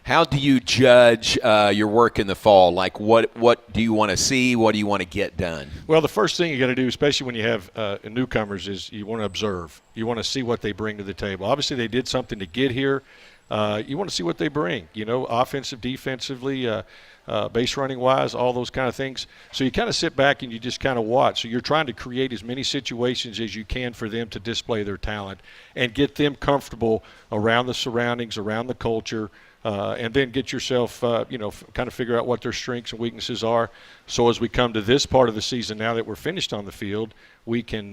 How do you judge your work in the fall? Like, what do you want to see? What do you want to get done? Well, the first thing you got to do, especially when you have newcomers, is you want to observe. You want to see what they bring to the table. Obviously, they did something to get here. You want to see what they bring, offensive, defensively, base running wise, all those kind of things. So you kind of sit back and you just kind of watch. So you're trying to create as many situations as you can for them to display their talent and get them comfortable around the surroundings, around the culture, and then get yourself, kind of figure out what their strengths and weaknesses are. So as we come to this part of the season, now that we're finished on the field, we can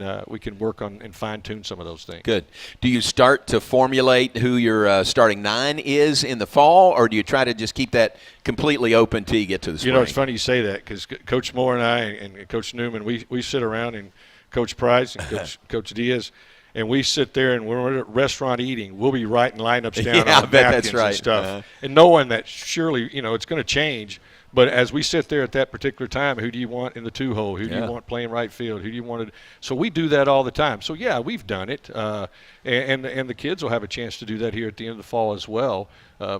work on and fine-tune some of those things. Good. Do you start to formulate who your starting 9 is in the fall, or do you try to just keep that completely open until you get to the spring? It's funny you say that because Coach Moore and I and Coach Newman, we sit around, and Coach Price and Coach Diaz, and we sit there and when we're at a restaurant eating, we'll be writing lineups down on napkins and stuff. And knowing that surely, it's going to change. But as we sit there at that particular time, who do you want in the 2-hole? Who do you want playing right field? Who do you want to – so we do that all the time. So, yeah, we've done it. And the kids will have a chance to do that here at the end of the fall as well,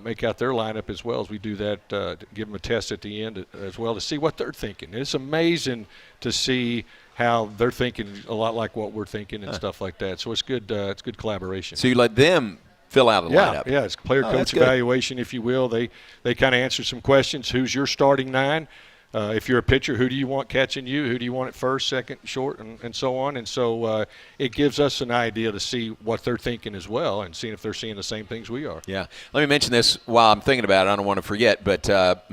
make out their lineup as well as we do that, give them a test at the end as well to see what they're thinking. It's amazing to see how they're thinking a lot like what we're thinking and stuff like that. So it's good collaboration. So you let them fill out a lineup. Yeah, it's player-coach evaluation, if you will. They kind of answer some questions. Who's your starting 9? If you're a pitcher, who do you want catching you? Who do you want at first, second, short, and so on? And so it gives us an idea to see what they're thinking as well and seeing if they're seeing the same things we are. Yeah. Let me mention this while I'm thinking about it. I don't want to forget, but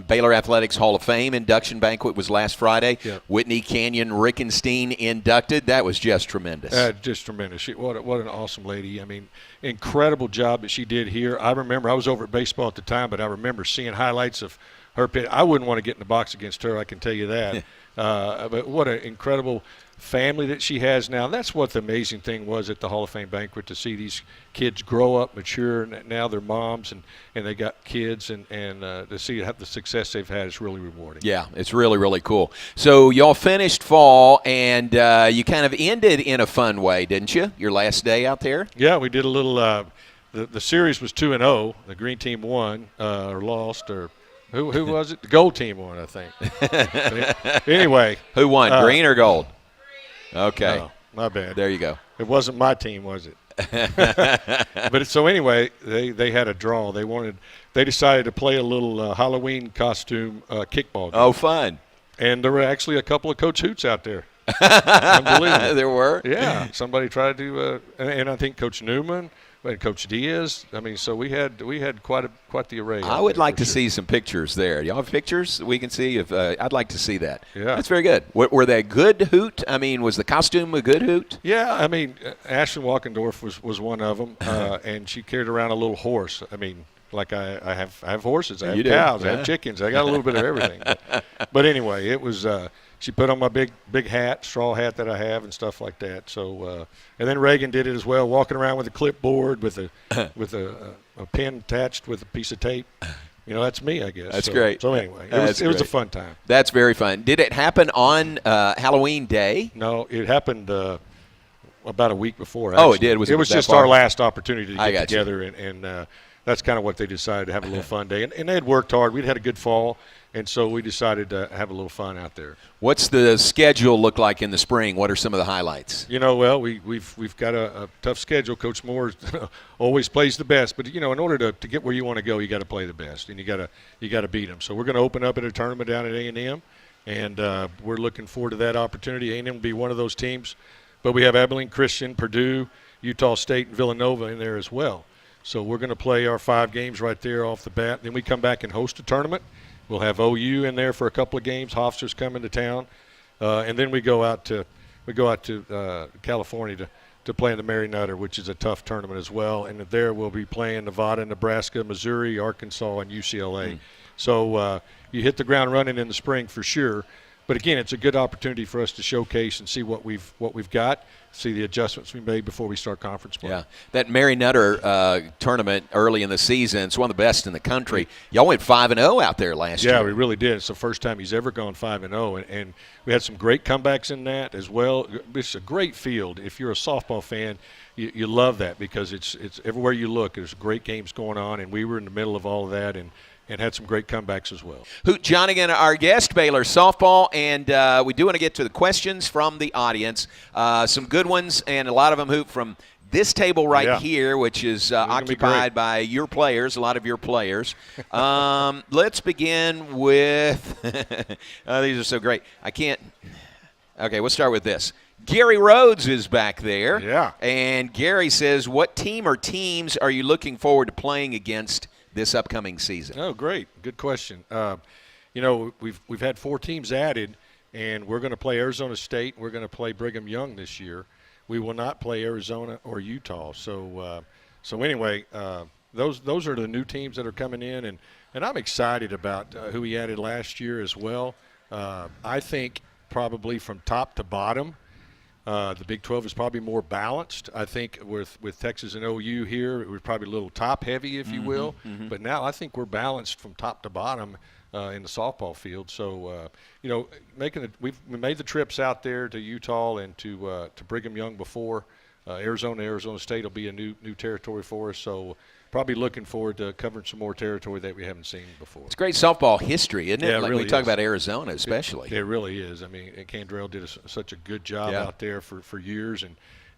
Baylor Athletics Hall of Fame induction banquet was last Friday. Yeah. Whitney Canyon Rickenstein inducted. That was just tremendous. Just tremendous. What an awesome lady. I mean, incredible job that she did here. I remember I was over at baseball at the time, but I remember seeing highlights of her pitch. I wouldn't want to get in the box against her, I can tell you that. But what an incredible family that she has now. That's what the amazing thing was at the Hall of Fame banquet, to see these kids grow up, mature, and now they're moms and they got kids, and to see the success they've had is really rewarding. Yeah, it's really, really cool. So y'all finished fall, and you kind of ended in a fun way, didn't you, your last day out there? Yeah, we did a little the series was 2-0. The green team won or lost or – Who was it? The gold team won, I think. Anyway. Who won, green or gold? Okay. No, my bad. There you go. It wasn't my team, was it? But so anyway, they had a draw. They decided to play a little Halloween costume kickball game. Oh, fun. And there were actually a couple of Coach Hoots out there. Unbelievable. There were? Yeah. Somebody tried to and I think Coach Newman – and Coach Diaz. I mean, so we had quite the array. I would like to see some pictures there. Do y'all have pictures we can see? I'd like to see that. Yeah, that's very good. Were they a good hoot? I mean, was the costume a good hoot? Yeah, I mean, Ashlyn Walkendorf was one of them, and she carried around a little horse. I mean, like I have horses, I have cows, I have chickens, I got a little bit of everything. But anyway, it was. She put on my big hat, straw hat that I have, and stuff like that. So, and then Reagan did it as well, walking around with a clipboard with a pen attached with a piece of tape. That's me, I guess. That's great. So anyway, it was a fun time. That's very fun. Did it happen on Halloween Day? No, it happened about a week before. Actually. Oh, it did. It was just our last opportunity to get together, you. and that's kind of what they decided, to have a little fun day. And they had worked hard. We'd had a good fall. And so we decided to have a little fun out there. What's the schedule look like in the spring? What are some of the highlights? Well, we've got a tough schedule. Coach Moore always plays the best, but in order to get where you want to go, you got to play the best, and you got to beat them. So we're going to open up at a tournament down at A&M, and we're looking forward to that opportunity. A&M will be one of those teams, but we have Abilene Christian, Purdue, Utah State, and Villanova in there as well. So we're going to play our 5 games right there off the bat. Then we come back and host a tournament. We'll have OU in there for a couple of games. Hofstra's coming to town, and then we go out to California to play in the Mary Nutter, which is a tough tournament as well. And there we'll be playing Nevada, Nebraska, Missouri, Arkansas, and UCLA. So you hit the ground running in the spring for sure. But again, it's a good opportunity for us to showcase and see what we've got. see the adjustments we made before we start conference play. Yeah, that Mary Nutter tournament early in the season, it's one of the best in the country. Y'all went 5-0 out there last year. Yeah, we really did. It's the first time he's ever gone 5-0, and we had some great comebacks in that as well. It's a great field. If you're a softball fan, you love that because it's everywhere you look. There's great games going on, and we were in the middle of all of that, and had some great comebacks as well. Hoot Johnigan, our guest, Baylor softball, and we do want to get to the questions from the audience. Some good ones, and a lot of them, Hoot, from this table here, which is occupied by your players, a lot of your players. Let's begin with these are so great. Okay, we'll start with this. Gary Rhodes is back there. Yeah. And Gary says, what team or teams are you looking forward to playing against this upcoming season? Oh, great. Good question. We've had 4 teams added, and we're going to play Arizona State. We're going to play Brigham Young this year. We will not play Arizona or Utah. So anyway, those are the new teams that are coming in, and I'm excited about who we added last year as well. I think probably from top to bottom, the Big 12 is probably more balanced. I think with Texas and OU here, it was probably a little top-heavy, if you will. Mm-hmm. But now I think we're balanced from top to bottom in the softball field. So, we made the trips out there to Utah and to Brigham Young before. Arizona State will be a new territory for us. So probably looking forward to covering some more territory that we haven't seen before. It's great softball history, isn't it? Yeah, like really we talk about Arizona especially. It really is. I mean, and Candrell did such a good job out there for years,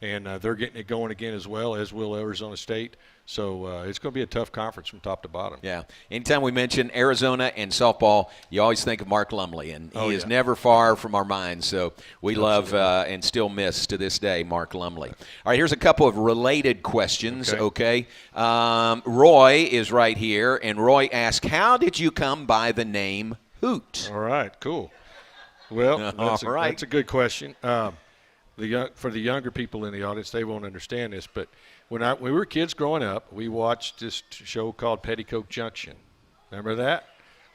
and they're getting it going again as well, as will Arizona State. So it's going to be a tough conference from top to bottom. Yeah. Anytime we mention Arizona and softball, you always think of Mark Lumley, and he is never far from our minds. So we love and still miss to this day Mark Lumley. All right, here's a couple of related questions, okay? Roy is right here, and Roy asks, how did you come by the name Hoot? All right, cool. Well, that's a good question. For the younger people in the audience, they won't understand this, but when we were kids growing up, we watched this show called Petticoat Junction. Remember that?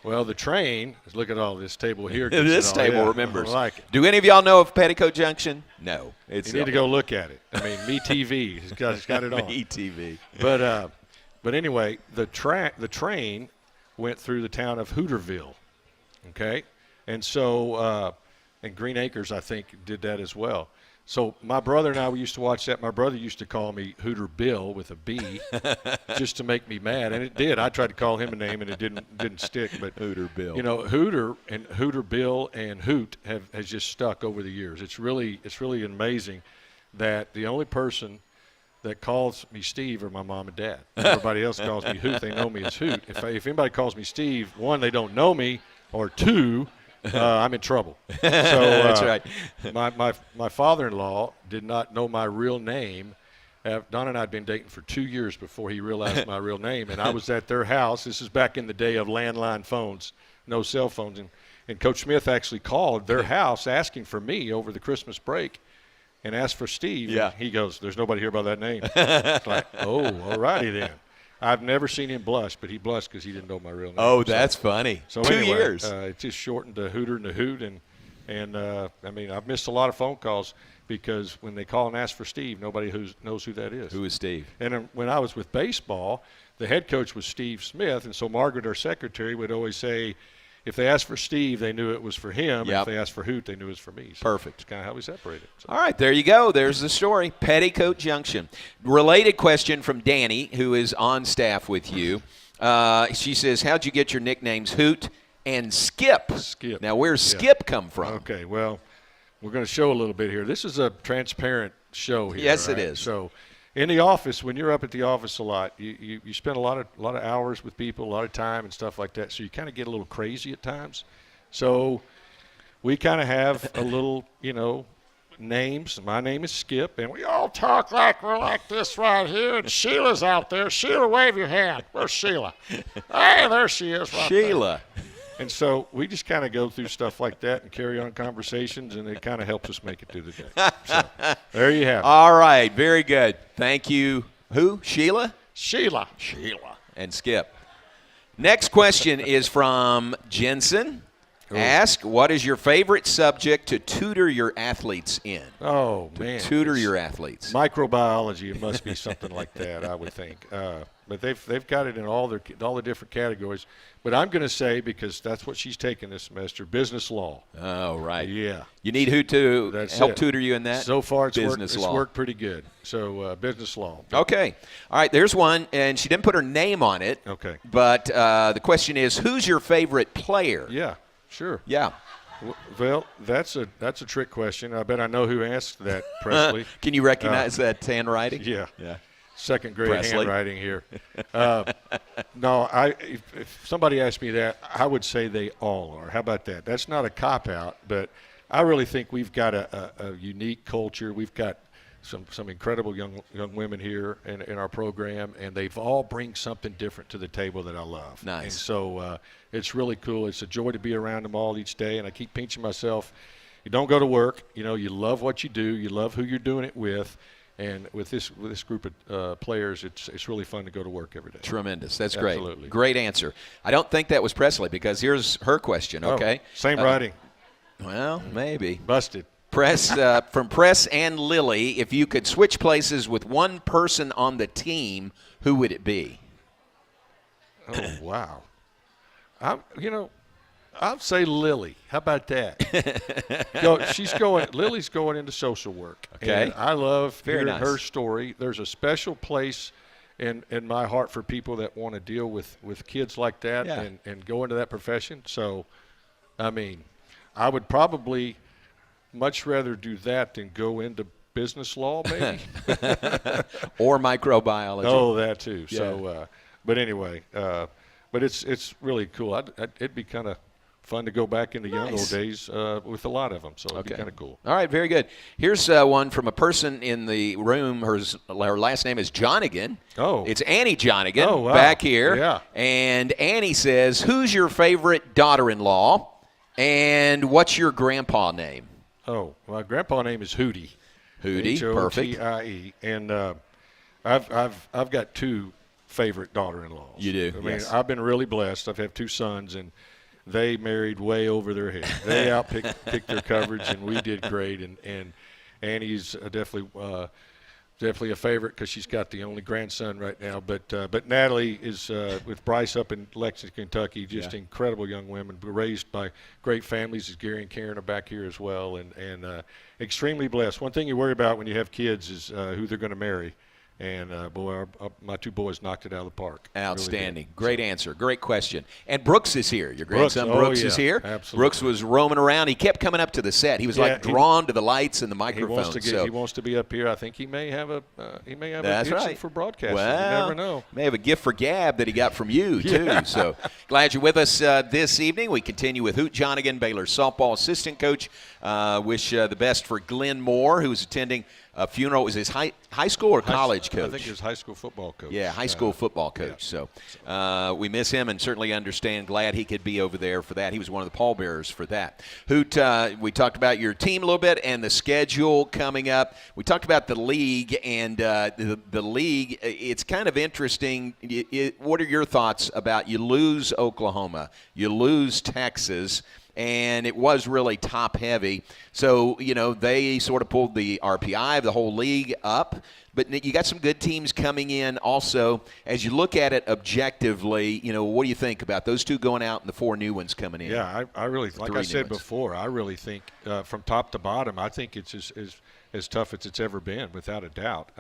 Well, the train, look at all this table here. This table remembers. I like it. Do any of y'all know of Petticoat Junction? No. You need to go look at it. I mean, MeTV, it's got it on. MeTV. But anyway, the train went through the town of Hooterville, okay? And so and Green Acres, I think, did that as well. So my brother and I, we used to watch that. My brother used to call me Hooter Bill with a B just to make me mad, and it did. I tried to call him a name, and it didn't stick. But Hooter Bill. Hooter Bill and Hoot has just stuck over the years. It's really amazing that the only person that calls me Steve are my mom and dad. Everybody else calls me Hoot. They know me as Hoot. If anybody calls me Steve, one, they don't know me, or two, I'm in trouble. So that's right. My father-in-law did not know my real name. Don and I had been dating for 2 years before he realized my real name, and I was at their house. This is back in the day of landline phones, no cell phones, and Coach Smith actually called their house asking for me over the Christmas break and asked for Steve. Yeah. He goes, "There's nobody here by that name." It's like, oh, all righty then. I've never seen him blush, but he blushed because he didn't know my real name. Oh, that's funny. So 2 anyway, years. It's just shortened to Hooter and the Hoot, and I mean, I've missed a lot of phone calls because when they call and ask for Steve, nobody knows who that is. Who is Steve? And when I was with baseball, the head coach was Steve Smith, and so Margaret, our secretary, would always say, if they asked for Steve, they knew it was for him. Yep. If they asked for Hoot, they knew it was for me. So perfect. That's kind of how we separated. So. All right, there you go. There's the story. Petticoat Junction. Related question from Danny, who is on staff with you. She says, how'd you get your nicknames Hoot and Skip? Skip. Now, where's Skip come from? Okay, well, we're going to show a little bit here. This is a transparent show here. Yes, right? it is. So in the office, when you're up at the office a lot, you spend a lot of hours with people, a lot of time and stuff like that. So you kind of get a little crazy at times. So we kind of have a little, names. My name is Skip, and we all talk like we're like this right here. And Sheila's out there. Sheila, wave your hand. Where's Sheila? Hey, there she is right Sheila. there. And so we just kind of go through stuff like that and carry on conversations, and it kind of helps us make it through the day. So there you have it. All right, very good. Thank you. Who? Sheila? Sheila. And Skip. Next question is from Jensen. Ask, what is your favorite subject to tutor your athletes in? Oh, man. Tutor your athletes. Microbiology, it must be something like that, I would think. But they've got it in all the different categories. But I'm going to say, because that's what she's taking this semester, business law. Oh, right. Yeah. You need who to help tutor you in that? So far, it's law. worked pretty good. So business law. Okay. All right, there's one, and she didn't put her name on it. Okay. But the question is, who's your favorite player? Yeah, sure. Yeah. Well, that's a trick question. I bet I know who asked that, Presley. Can you recognize that handwriting? Yeah. Yeah. Second grade Presley. handwriting here. No, if somebody asked me that, I would say they all are. How about that? That's not a cop-out, but I really think we've got a unique culture. We've got some incredible young women here in our program, and they've all bring something different to the table that I love. Nice. And so it's really cool. It's a joy to be around them all each day, and I keep pinching myself. You don't go to work. You know, you love what you do. You love who you're doing it with. And with this group of players, it's really fun to go to work every day. Tremendous. That's great. Absolutely. Great answer. I don't think that was Presley, because here's her question, okay? Same writing. Well, maybe. Busted. From Press and Lily, if you could switch places with one person on the team, who would it be? Oh, wow. I'll say Lily. How about that? Lily's going into social work. Okay. And I love hearing nice. her story. There's a special place in my heart for people that want to deal with kids like that and go into that profession. So, I mean, I would probably much rather do that than go into business law, maybe. Or microbiology. Oh, that too. Yeah. So, but anyway, but it's really cool. It'd be kind of fun to go back into young old days with a lot of them, so it'd be kind of cool. All right, very good. Here's one from a person in the room. Her last name is Johnigan. Oh. It's Annie Johnigan. Oh, wow. Back here. Yeah. And Annie says, who's your favorite daughter-in-law, and what's your grandpa name? Oh, my grandpa name is Hootie. Hootie, perfect. H-O-T-I-E. And I've got two favorite daughter-in-laws. You do, I mean, yes. I've been really blessed. I've had two sons, and they married way over their head. They outpicked their coverage, and we did great. And Annie's definitely a favorite because she's got the only grandson right now. But Natalie is with Bryce up in Lexington, Kentucky. Just incredible young women, raised by great families. As Gary and Karen are back here as well, and extremely blessed. One thing you worry about when you have kids is who they're going to marry. And, boy, my two boys knocked it out of the park. Outstanding. Really Great answer. Great question. And Brooks is here. Your grandson Brooks is here. Absolutely. Brooks was roaming around. He kept coming up to the set. He was drawn to the lights and the microphone. He wants to be up here. I think he may have a That's gift right. for broadcasting. Well, you never know. May have a gift for gab that he got from you, too. So glad you're with us this evening. We continue with Hoot Johnigan, Baylor's softball assistant coach. Wish the best for Glenn Moore, who's attending a funeral. Was his high school or college coach? I think his high school football coach. Yeah, high school football coach. Yeah. So we miss him and certainly understand. Glad he could be over there for that. He was one of the pallbearers for that. Hoot, we talked about your team a little bit and the schedule coming up. We talked about the league and the league. It's kind of interesting. What are your thoughts about you lose Oklahoma, you lose Texas, and it was really top-heavy. So, they sort of pulled the RPI of the whole league up. But you got some good teams coming in also. As you look at it objectively, what do you think about those two going out and the four new ones coming in? Yeah, I really, like I said before, I really think from top to bottom, I think it's as tough as it's ever been, without a doubt.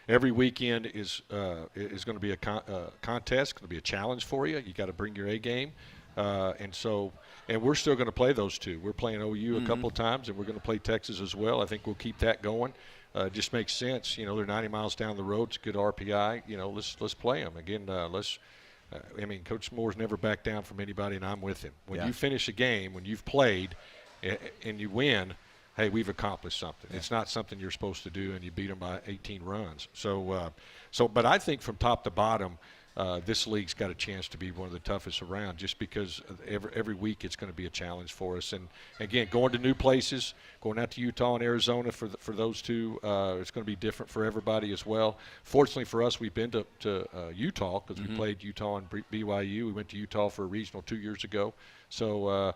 Every weekend is going to be a contest, going to be a challenge for you. You got to bring your A game. And we're still going to play those two. We're playing OU a couple of times, and we're going to play Texas as well. I think we'll keep that going. It just makes sense. They're 90 miles down the road. It's good RPI. Let's play them. Again, Coach Moore's never backed down from anybody, and I'm with him. When you finish a game, when you've played and you win, hey, we've accomplished something. It's not something you're supposed to do, and you beat them by 18 runs. But I think from top to bottom, this league's got a chance to be one of the toughest around, just because every week it's going to be a challenge for us. And again, going to new places, going out to Utah and Arizona for those two, it's going to be different for everybody as well. Fortunately for us, we've been to Utah because we played Utah and BYU. We went to Utah for a regional 2 years ago. So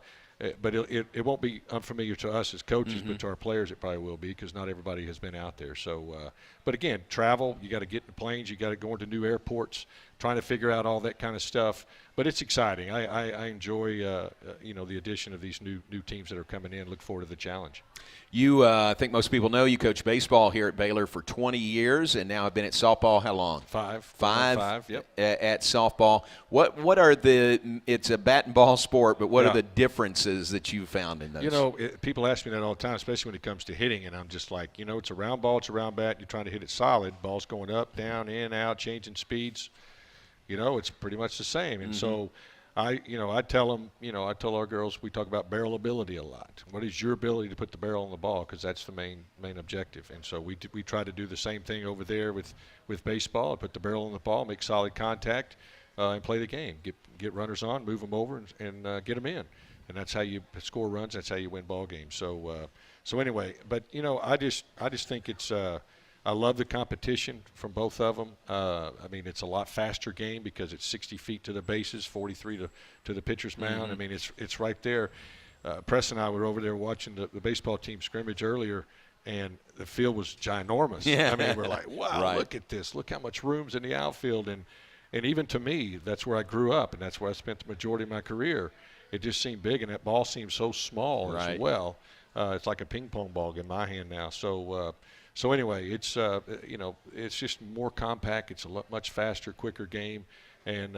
but it won't be unfamiliar to us as coaches, but to our players it probably will be, because not everybody has been out there. So, but again, travel, you got to get in planes, you got to go into new airports, trying to figure out all that kind of stuff. But it's exciting. I enjoy the addition of these new teams that are coming in. Look forward to the challenge. You, I think most people know you coach baseball here at Baylor for 20 years, and now have been at softball how long? Five, yep. At softball. What are it's a bat and ball sport, but what are the differences that you found in those? People ask me that all the time, especially when it comes to hitting, and I'm just like, it's a round ball, it's a round bat, you're trying to hit it solid. Ball's going up, down, in, out, changing speeds. It's pretty much the same. And so I tell them, I tell our girls, we talk about barrel ability a lot. What is your ability to put the barrel on the ball? Because that's the main objective. And so we try to do the same thing over there with baseball. Put the barrel on the ball, make solid contact, and play the game. Get runners on, move them over, and get them in. And that's how you score runs. That's how you win ball games. So anyway, but I just think it's. I love the competition from both of them. It's a lot faster game because it's 60 feet to the bases, 43 to the pitcher's mound. It's right there. Press and I were over there watching the baseball team scrimmage earlier, and the field was ginormous. Yeah. We're like, wow, Look at this. Look how much room's in the outfield. And even to me, that's where I grew up, and that's where I spent the majority of my career. It just seemed big, and that ball seems so small as well. It's like a ping pong ball in my hand now. So anyway, it's it's just more compact. It's a much faster, quicker game, and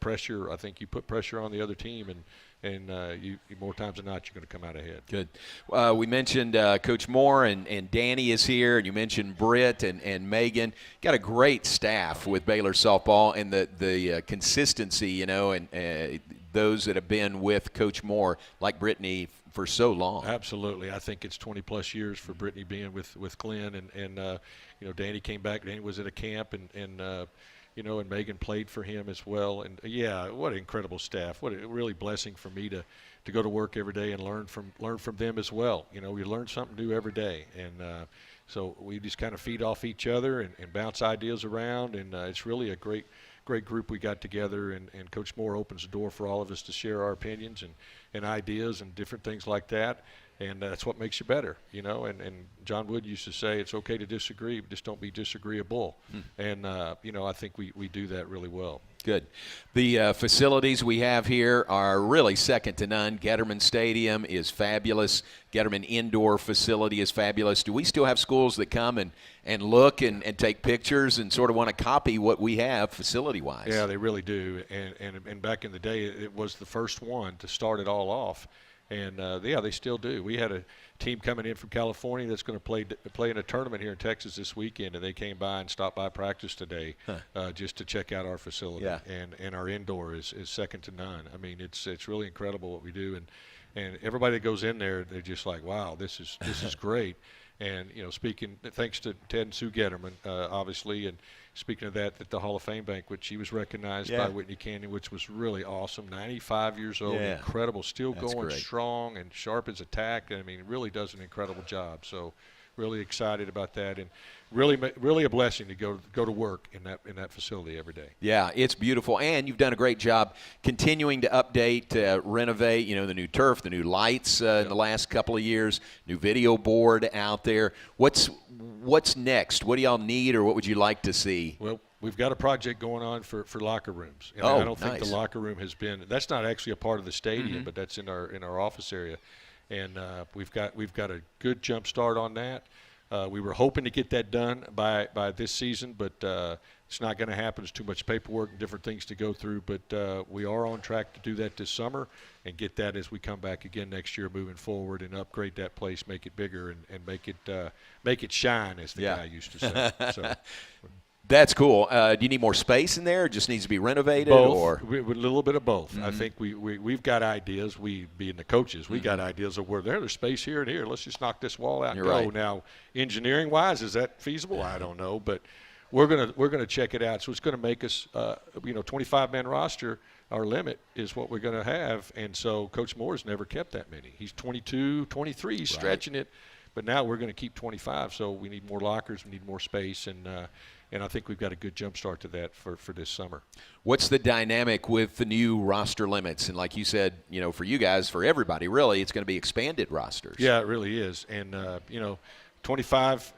pressure. I think you put pressure on the other team, and you more times than not you're going to come out ahead. Good. We mentioned Coach Moore and Danny is here, and you mentioned Britt and Megan. Got a great staff with Baylor softball, and the consistency, and those that have been with Coach Moore, like Brittany, for so long. Absolutely. I think it's 20-plus years for Brittany being with Glenn, and Danny came back. Danny was at a camp, and Megan played for him as well. And, what an incredible staff. What a really blessing for me to go to work every day and learn from them as well. We learn something new every day. And so we just kind of feed off each other and bounce ideas around, and it's really a great group we got together, and Coach Moore opens the door for all of us to share our opinions and ideas and different things like that, and that's what makes you better, and John Wood used to say it's okay to disagree, but just don't be disagreeable. And I think we do that really well. Good. The facilities we have here are really second to none. Getterman Stadium is fabulous. Getterman Indoor Facility is fabulous. Do we still have schools that come and look and take pictures and sort of want to copy what we have facility-wise? Yeah, they really do. And back in the day, it was the first one to start it all off. And, they still do. We had a team coming in from California that's going to play in a tournament here in Texas this weekend, and they came by and stopped by practice today just to check out our facility. Yeah. And our indoor is second to none. It's really incredible what we do. And everybody that goes in there, they're just like, wow, this is great. And, thanks to Ted and Sue Getterman, obviously, and speaking of that, at the Hall of Fame banquet, she was recognized by Whitney Canyon, which was really awesome. 95 years old, incredible, still going strong and sharp as a tack. Really does an incredible job. So really excited about that, and really a blessing to go to work in that facility every day. Yeah, it's beautiful, and you've done a great job continuing to update, renovate. The new turf, the new lights in the last couple of years, new video board out there. What's next? What do y'all need, or what would you like to see? Well, we've got a project going on for locker rooms. And I don't think the locker room has been. That's not actually a part of the stadium, but that's in our office area. And we've got a good jump start on that. We were hoping to get that done by this season, but it's not going to happen. There's too much paperwork and different things to go through. But we are on track to do that this summer and get that as we come back again next year, moving forward, and upgrade that place, make it bigger, and make it shine, as the guy used to say. So. That's cool. Do you need more space in there? Or just needs to be renovated? Both. Or A little bit of both. I think we've got ideas. We, being the coaches, we got ideas of where there's space here and here. Let's just knock this wall out and go. Right. Now, engineering-wise, is that feasible? I don't know, but we're gonna check it out. So it's going to make us, 25-man roster. Our limit is what we're going to have, and so Coach Moore's never kept that many. He's 22, 23. He's stretching it. But now we're going to keep 25, so we need more lockers, we need more space, and and I think we've got a good jump start to that for this summer. What's the dynamic with the new roster limits? And like you said, for you guys, for everybody, really, it's going to be expanded rosters. Yeah, it really is. And, 25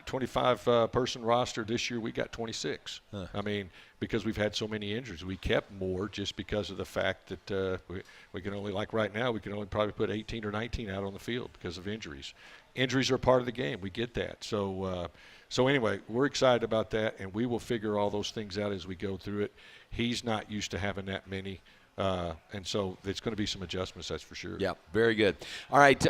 person roster this year, we got 26. I mean, because we've had so many injuries. We kept more just because of the fact that we can only, like right now, we can only probably put 18 or 19 out on the field because of injuries. Injuries are part of the game. We get that. So anyway, we're excited about that, and we will figure all those things out as we go through it. He's not used to having that many. And so there's going to be some adjustments, that's for sure. Yeah, very good. All right,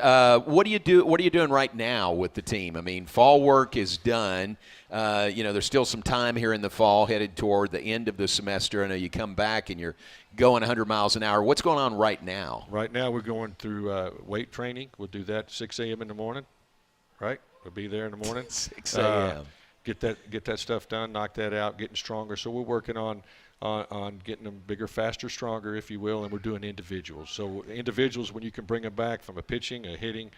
what are you doing right now with the team? I mean, fall work is done. There's still some time here in the fall, headed toward the end of the semester. I know you come back and you're going 100 miles an hour. What's going on right now? Right now we're going through weight training. We'll do that at 6 a.m. in the morning, right? We'll be there in the morning. 6 a.m. Get that stuff done, knock that out, getting stronger. So we're working on getting them bigger, faster, stronger, if you will, and we're doing individuals. So individuals, when you can bring them back from a pitching, a hitting,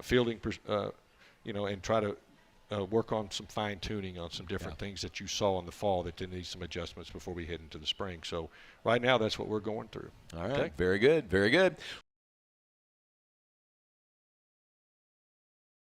fielding, and try to work on some fine-tuning on some different things that you saw in the fall that need some adjustments before we head into the spring. So right now that's what we're going through. All right, okay. Very good, very good.